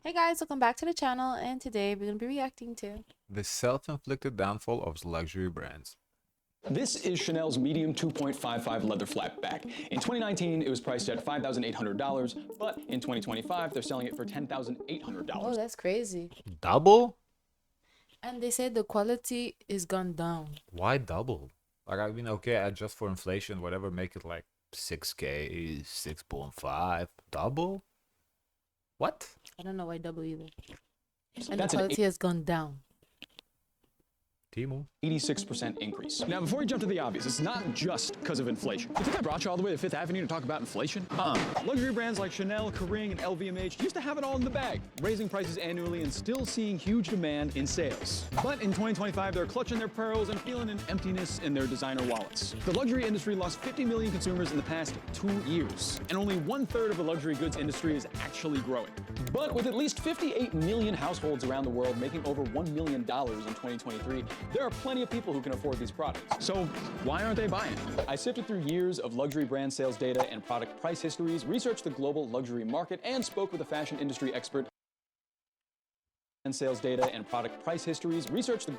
Hey guys, welcome back to the channel, and today we're going to be reacting to The self-inflicted downfall of luxury brands. This is Chanel's medium 2.55 leather flap bag. In 2019, it was priced at $5,800, but in 2025, they're selling it for $10,800. Oh, that's crazy. Double? And they said the quality is gone down. Why double? Like, I mean, okay, adjust for inflation, whatever, make it like 6K, 6.5. Double? What? I don't know why double either. And That's the an quality has gone down. Timu? 86% increase. Now, before we jump to the obvious, it's not just because of inflation. You think I brought you all the way to Fifth Avenue to talk about inflation? Luxury brands like Chanel, Kering, and LVMH used to have it all in the bag, raising prices annually and still seeing huge demand in sales. But in 2025, they're clutching their pearls and feeling an emptiness in their designer wallets. The luxury industry lost 50 million consumers in the past 2 years, and only 1/3 of the luxury goods industry is actually growing. But with at least 58 million households around the world making over $1 million in 2023, there are plenty of people who can afford these products. So why aren't they buying? I sifted through years of luxury brand sales data and product price histories, researched the global luxury market, and spoke with a fashion industry expert. And sales data and product price histories, researched the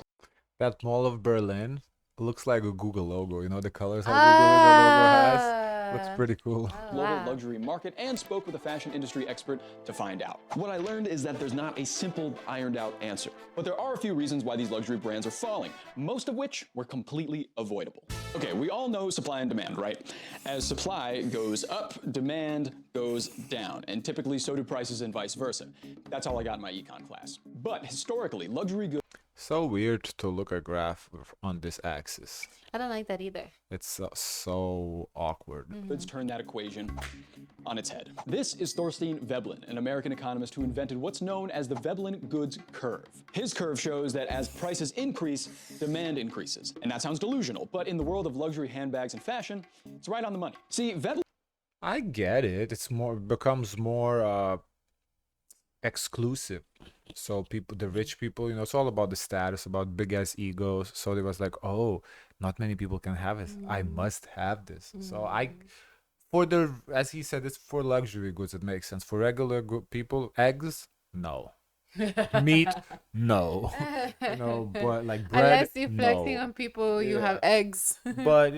That Mall of Berlin looks like a Google logo. You know the colors how Google logo has? Looks pretty cool. global luxury market and spoke with a fashion industry expert to find out. What I learned is that there's not a simple ironed out answer, but there are a few reasons why these luxury brands are falling, most of which were completely avoidable. Okay, we all know supply and demand, right? As supply goes up, demand goes down, and typically so do prices and vice versa. That's all I got in my econ class. But historically, luxury goods So weird to look at graph on this axis. I don't like that either. It's so awkward. turn that equation on its head. This is Thorstein Veblen, an American economist who invented what's known as the Veblen goods curve. His curve shows that as prices increase, demand increases. And that sounds delusional, but in the world of luxury handbags and fashion, it's right on the money. See, Veblen I get it. It's becomes more exclusive. So people, the rich people, it's all about the status, about big ass egos. So they was like, oh, not many people can have it. I must have this. So as he said, it's for luxury goods. It makes sense. For regular people, eggs, no. Meat, no. But like bread, Unless you're flexing no. on people, you Yeah. have eggs. But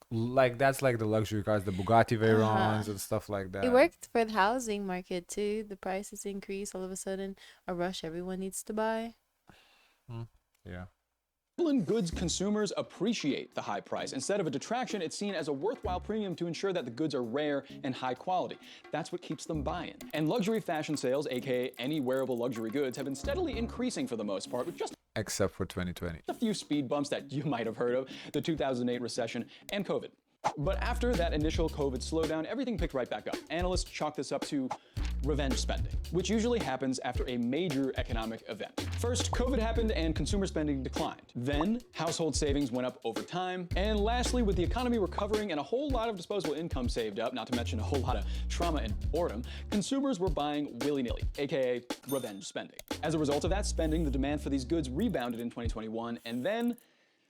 like that's like the luxury cars, the Bugatti Veyrons and stuff like that. It worked for the housing market too. The prices increase all of a sudden. A rush everyone needs to buy. Yeah. goods consumers appreciate the high price. Instead of a detraction, it's seen as a worthwhile premium to ensure that the goods are rare and high quality. That's what keeps them buying. And luxury fashion sales, aka any wearable luxury goods, have been steadily increasing for the most part, with just Except for 2020. a few speed bumps that you might have heard of, the 2008 recession and COVID. But after that initial COVID slowdown, everything picked right back up. Analysts chalk this up to revenge spending, which usually happens after a major economic event. First, COVID happened and consumer spending declined. Then, household savings went up over time. And lastly, with the economy recovering and a whole lot of disposable income saved up, not to mention a whole lot of trauma and boredom, consumers were buying willy-nilly, aka revenge spending. As a result of that spending, the demand for these goods rebounded in 2021 and then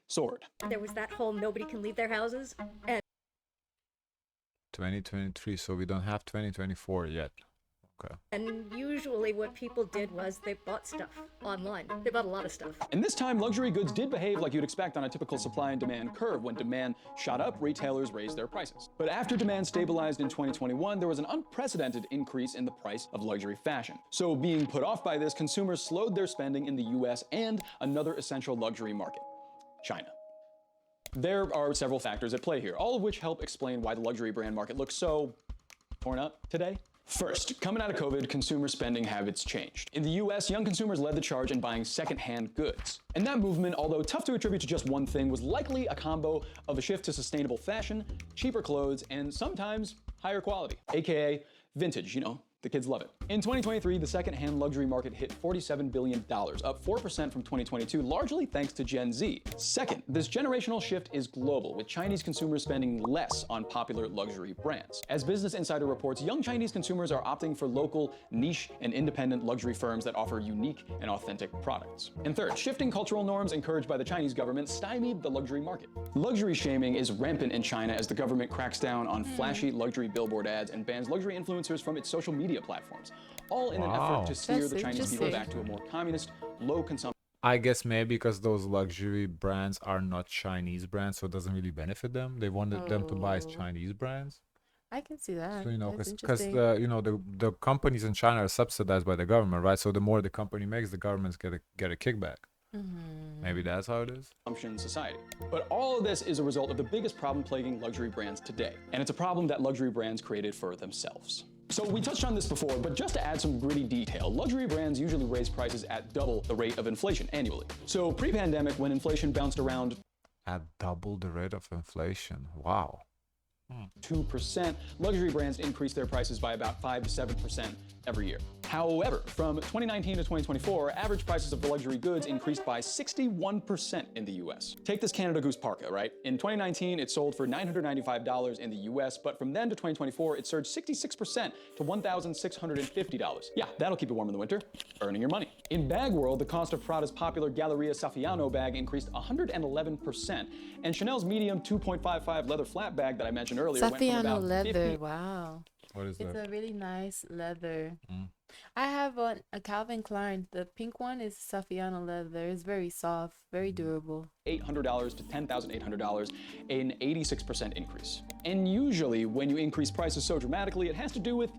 soared. There was that whole nobody can leave their houses, and 2023, so we don't have 2024 yet. Okay. usually what people did was they bought stuff online. They bought a lot of stuff. And this time, luxury goods did behave like you'd expect on a typical supply and demand curve. When demand shot up, retailers raised their prices. But after demand stabilized in 2021, there was an unprecedented increase in the price of luxury fashion. So being put off by this, consumers slowed their spending in the US and another essential luxury market, China. There are several factors at play here, all of which help explain why the luxury brand market looks so torn up today. First, coming out of COVID, consumer spending habits changed. In the US, young consumers led the charge in buying secondhand goods. And that movement, although tough to attribute to just one thing, was likely a combo of a shift to sustainable fashion, cheaper clothes, and sometimes higher quality, aka vintage, the kids love it. In 2023, the second-hand luxury market hit $47 billion, up 4% from 2022, largely thanks to Gen Z. Second, this generational shift is global, with Chinese consumers spending less on popular luxury brands. As Business Insider reports, young Chinese consumers are opting for local, niche, and independent luxury firms that offer unique and authentic products. And third, shifting cultural norms encouraged by the Chinese government stymied the luxury market. Luxury shaming is rampant in China as the government cracks down on flashy luxury billboard ads and bans luxury influencers from its social media media platforms, all in an Wow. effort to steer That's the Chinese people interesting. back to a more communist, low consumption I guess maybe because those luxury brands are not Chinese brands, so it doesn't really benefit them. They wanted them to buy Oh, Chinese brands. I can see that. So, That's because interesting. the companies in China are subsidized by the government, right? So the more the company makes, the governments get a kickback. Maybe Mm-hmm. that's how it is. society. But all of this is a result of the biggest problem plaguing luxury brands today. And it's a problem that luxury brands created for themselves. So we touched on this before, but just to add some gritty detail, luxury brands usually raise prices at double the rate of inflation annually. So pre-pandemic, when inflation bounced around At double the rate of inflation. Wow. 2%, luxury brands increased their prices by about 5 to 7% every year. However, from 2019 to 2024, average prices of luxury goods increased by 61% in the US. Take this Canada Goose parka, right? In 2019, it sold for $995 in the US, but from then to 2024, it surged 66% to $1,650. Yeah, that'll keep you warm in the winter, earning your money. In bag world, the cost of Prada's popular Galleria Saffiano bag increased 111%, and Chanel's medium 2.55 leather flat bag that I mentioned earlier went from Saffiano about leather. 50 Wow. What is It's that? a really nice leather. Mm. I have a Calvin Klein. The pink one is Saffiano leather. It's very soft, very durable. $800 to $10,800, an 86% increase. And usually when you increase prices so dramatically, it has to do with,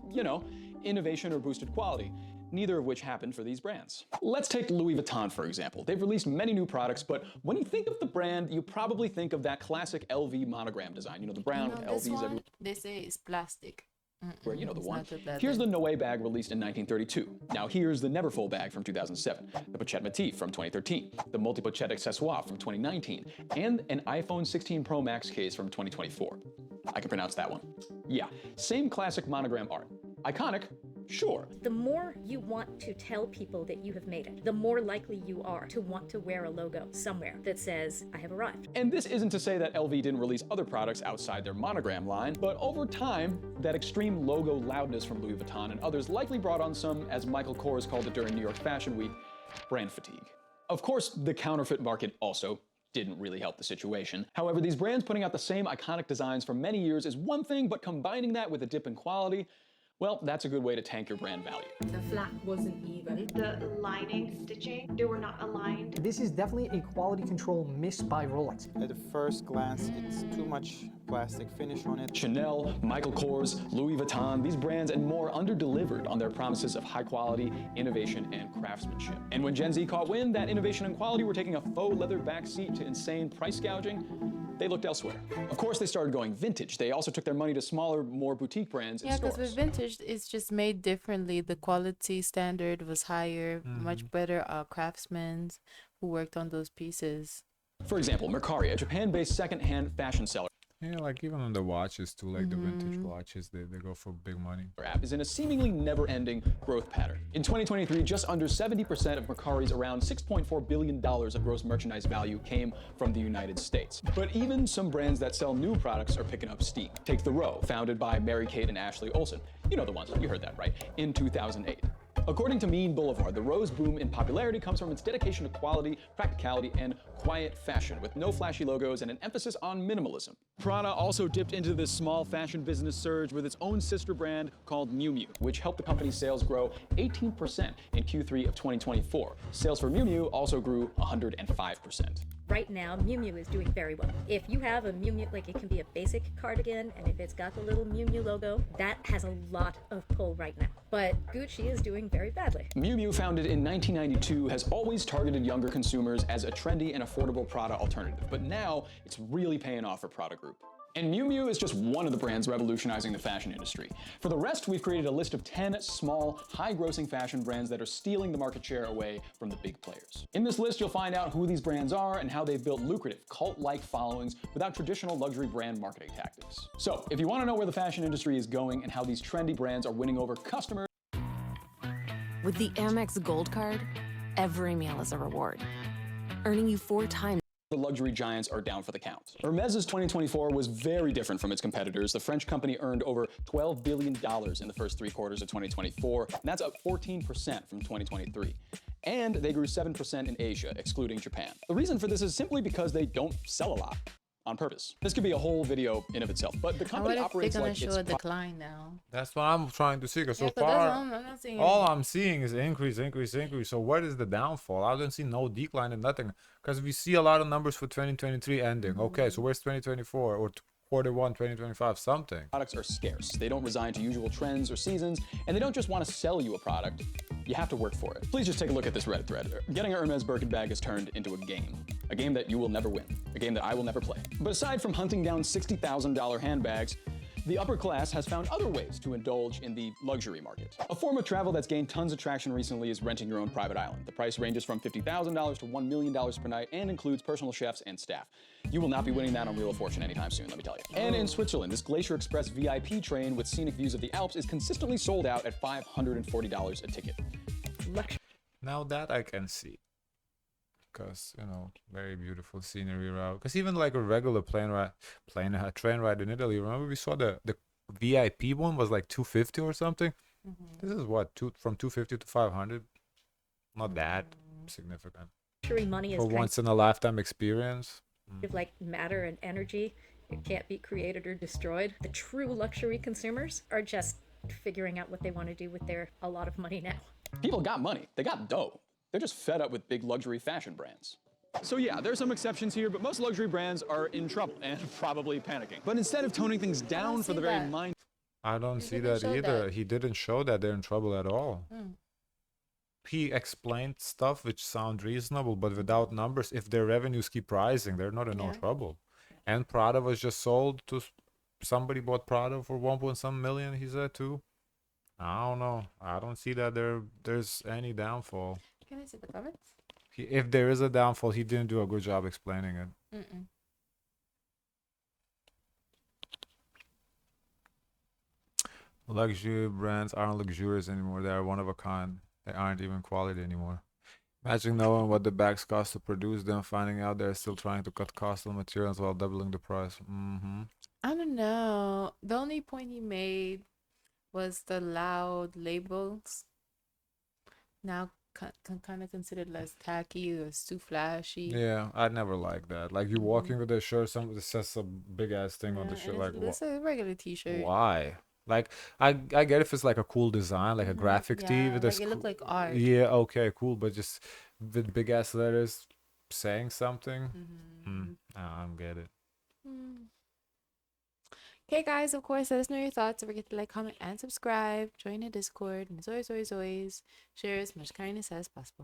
innovation or boosted quality, neither of which happened for these brands. Let's take Louis Vuitton, for example. They've released many new products, but when you think of the brand, you probably think of that classic LV monogram design, the brown with This LVs one, everywhere. they say it's plastic. Where, the It's one. not good leather. Here's the Noé bag released in 1932. Now here's the Neverfull bag from 2007, the Pochette Métis from 2013, the Multi-Pochette Accessoire from 2019, and an iPhone 16 Pro Max case from 2024. I can pronounce that one. Yeah, same classic monogram art. Iconic, sure. The more you want to tell people that you have made it, the more likely you are to want to wear a logo somewhere that says, I have arrived. And this isn't to say that LV didn't release other products outside their monogram line, but over time, that extreme logo loudness from Louis Vuitton and others likely brought on some, as Michael Kors called it during New York Fashion Week, brand fatigue. Of course, the counterfeit market also didn't really help the situation. However, these brands putting out the same iconic designs for many years is one thing, but combining that with a dip in quality, well, that's a good way to tank your brand value. The flap wasn't even. The lining, stitching, they were not aligned. This is definitely a quality control miss by Rolex. At the first glance, it's too much plastic finish on it. Chanel, Michael Kors, Louis Vuitton, these brands and more under-delivered on their promises of high quality, innovation, and craftsmanship. And when Gen Z caught wind that innovation and quality were taking a faux leather backseat to insane price gouging, they looked elsewhere. Of course, they started going vintage. They also took their money to smaller, more boutique brands in Yeah, because stores. with vintage, it's just made differently. The quality standard was higher, much better craftsmen who worked on those pieces. For example, Mercari, a Japan-based second-hand fashion seller, Yeah, like even on the watches too, like the vintage watches, they go for big money. app is in a seemingly never-ending growth pattern. In 2023, just under 70% of Mercari's around $6.4 billion of gross merchandise value came from the United States. But even some brands that sell new products are picking up steam. Take The Row, founded by Mary-Kate and Ashley Olsen. You know the ones, you heard that right, in 2008. According to Mean Boulevard, the Row's boom in popularity comes from its dedication to quality, practicality, and quiet fashion, with no flashy logos and an emphasis on minimalism. Prada also dipped into this small fashion business surge with its own sister brand called Miu Miu, which helped the company's sales grow 18% in Q3 of 2024. Sales for Miu Miu also grew 105%. Right now, Miu Miu is doing very well. If you have a Miu Miu, like it can be a basic cardigan, and if it's got the little Miu Miu logo, that has a lot of pull right now. But Gucci is doing very badly. Miu Miu, founded in 1992, has always targeted younger consumers as a trendy and affordable Prada alternative, but now it's really paying off for Prada Group. And Miu Miu is just one of the brands revolutionizing the fashion industry. For the rest, we've created a list of 10 small, high-grossing fashion brands that are stealing the market share away from the big players. In this list, you'll find out who these brands are and how they've built lucrative, cult-like followings without traditional luxury brand marketing tactics. So, if you want to know where the fashion industry is going and how these trendy brands are winning over customers, With the Amex Gold Card, every meal is a reward, earning you 4 times. the luxury giants are down for the count. Hermès's 2024 was very different from its competitors. The French company earned over $12 billion in the first 3 quarters of 2024, and that's up 14% from 2023. And they grew 7% in Asia, excluding Japan. The reason for this is simply because they don't sell a lot. on purpose. This could be a whole video in of itself, but the I company wonder if they're operates gonna like show it's a decline now. That's what I'm trying to see. Because Yeah, so 'cause that's far, I'm not seeing all any. I'm seeing is increase, increase, increase. So what is the downfall? I don't see no decline in nothing. Because we see a lot of numbers for 2023 ending. Okay, so where's 2024 or quarter one 2025 something? Products are scarce. They don't resign to usual trends or seasons, and they don't just want to sell you a product. You have to work for it. Please just take a look at this Reddit thread. Getting a Hermes Birkin bag is turned into a game that you will never win, a game that I will never play. But aside from hunting down $60,000 handbags, the upper class has found other ways to indulge in the luxury market. A form of travel that's gained tons of traction recently is renting your own private island. The price ranges from $50,000 to $1 million per night and includes personal chefs and staff. You will not be winning that on Wheel of Fortune anytime soon, let me tell you. And in Switzerland, this Glacier Express VIP train with scenic views of the Alps is consistently sold out at $540 a ticket. Now that I can see. Because, you know, very beautiful scenery route. Because even like a regular train ride in Italy, remember we saw the VIP one was like 250 or something? This is what, from 250 to 500? Not that significant. Luxury money is For kind once in a lifetime experience. of like matter and energy. It can't be created or destroyed. The true luxury consumers are just figuring out what they want to do with their a lot of money now. People got money, they got dough. They're just fed up with big luxury fashion brands. So yeah, there's some exceptions here, but most luxury brands are in trouble and probably panicking. But instead of toning things down for the very mind, I don't He see didn't that show either. that. He didn't show that they're in trouble at all. He explained stuff which sound reasonable, but without numbers. If their revenues keep rising, they're not in no trouble. And Prada was just sold to somebody bought Prada for 1 point some million, he said too. I don't know. I don't see that there's any downfall. Can I see the comments? If there is a downfall, he didn't do a good job explaining it. Luxury brands aren't luxurious anymore. They are one of a kind. They aren't even quality anymore. Imagine knowing what the bags cost to produce them, finding out they're still trying to cut costs on materials while doubling the price. I don't know. The only point he made was the loud labels. Now kind of considered less tacky or it's too flashy. Yeah, I never like that. Like you walking with a shirt, somebody says a big ass thing on the shirt. Like, it's a regular t-shirt. why? Like I get if it's like a cool design, like a graphic tee with like it looked like art. Yeah, okay, cool, but just with big ass letters saying something, I don't get it. Okay, guys, of course, let us know your thoughts. Don't forget to like, comment, and subscribe. Join the Discord. And as always, share as much kindness as possible.